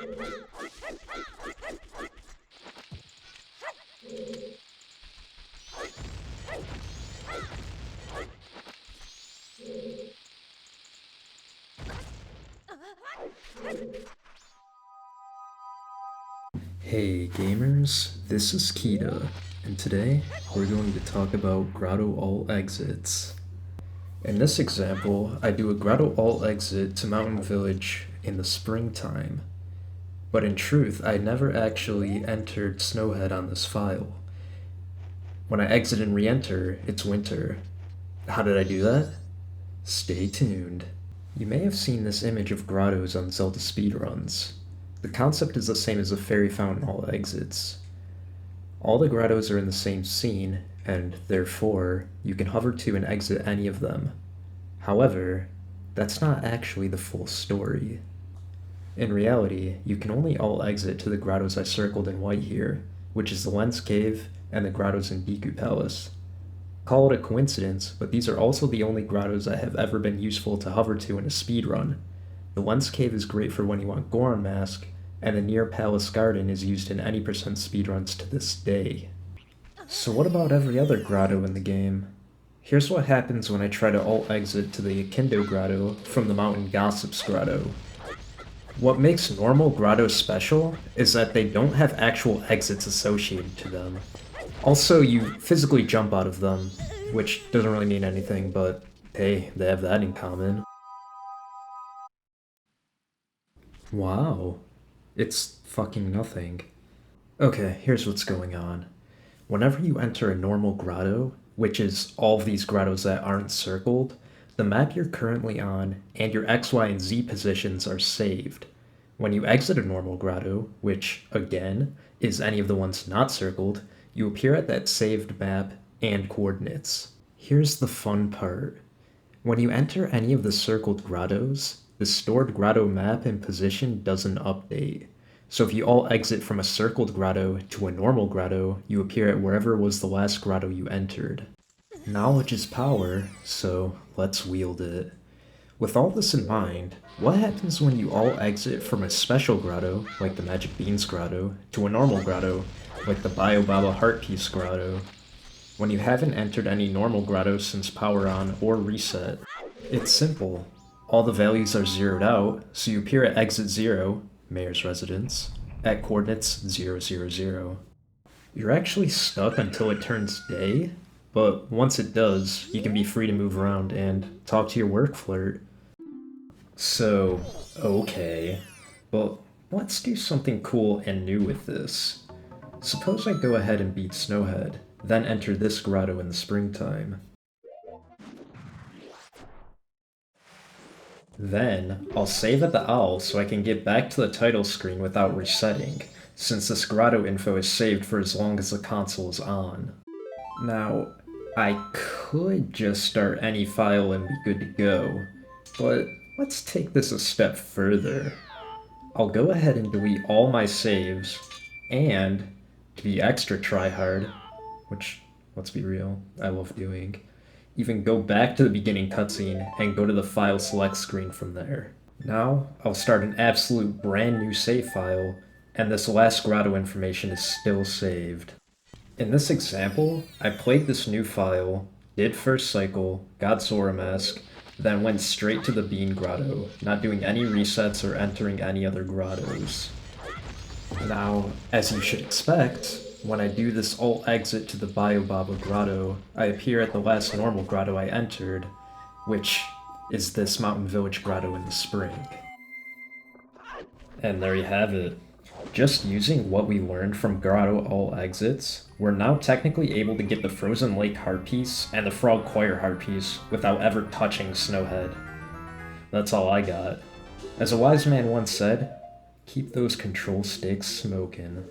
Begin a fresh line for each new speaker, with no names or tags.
Hey gamers, this is Kita, and today we're going to talk about Grotto all exits. In this example, I do a Grotto all exit to Mountain Village in the springtime, but in truth, I never actually entered Snowhead on this file. When I exit and re-enter, it's winter. How did I do that? Stay tuned. You may have seen this image of grottos on Zelda speedruns. The concept is the same as a fairy fountain all exits. All the grottos are in the same scene, and therefore, you can hover to and exit any of them. However, that's not actually the full story. In reality, you can only all exit to the grottos I circled in white here, which is the Lens Cave and the grottos in Deku Palace. Call it a coincidence, but these are also the only grottos that have ever been useful to hover to in a speedrun. The Lens Cave is great for when you want Goron Mask, and the near Palace Garden is used in any percent speedruns to this day. So what about every other grotto in the game? Here's what happens when I try to alt exit to the Akindo Grotto from the Mountain Gossips Grotto. What makes normal grottos special is that they don't have actual exits associated to them. Also, you physically jump out of them, which doesn't really mean anything, but hey, they have that in common. Wow, it's fucking nothing. Okay, here's what's going on. Whenever you enter a normal grotto, which is all of these grottos that aren't circled, the map you're currently on and your X, Y, and Z positions are saved. When you exit a normal grotto, which, again, is any of the ones not circled, you appear at that saved map and coordinates. Here's the fun part. When you enter any of the circled grottos, the stored grotto map and position doesn't update. So if you all exit from a circled grotto to a normal grotto, you appear at wherever was the last grotto you entered. Knowledge is power, so let's wield it. With all this in mind, what happens when you all exit from a special grotto, like the Magic Beans Grotto, to a normal grotto, like the Biobaba Heart Piece Grotto? When you haven't entered any normal grottos since Power On or Reset, it's simple. All the values are zeroed out, so you appear at exit 0, Mayor's Residence, at coordinates 0, 0, 0. You're actually stuck until it turns day, but once it does, you can be free to move around and talk to your work flirt. So, okay, but let's do something cool and new with this. Suppose I go ahead and beat Snowhead, then enter this grotto in the springtime. Then, I'll save at the owl so I can get back to the title screen without resetting, since this grotto info is saved for as long as the console is on. Now, I could just start any file and be good to go, but let's take this a step further. I'll go ahead and delete all my saves, and, to be extra tryhard, which, let's be real, I love doing, even go back to the beginning cutscene and go to the file select screen from there. Now, I'll start an absolute brand new save file, and this last grotto information is still saved. In this example, I played this new file, did first cycle, got Zora Mask, then went straight to the Bean Grotto, not doing any resets or entering any other grottos. Now, as you should expect, when I do this alt exit to the Biobaba Grotto, I appear at the last normal grotto I entered, which is this Mountain Village Grotto in the spring. And there you have it. Just using what we learned from Grotto all exits, we're now technically able to get the Frozen Lake Heart Piece and the Frog Choir Heart Piece without ever touching Snowhead. That's all I got. As a wise man once said, keep those control sticks smoking.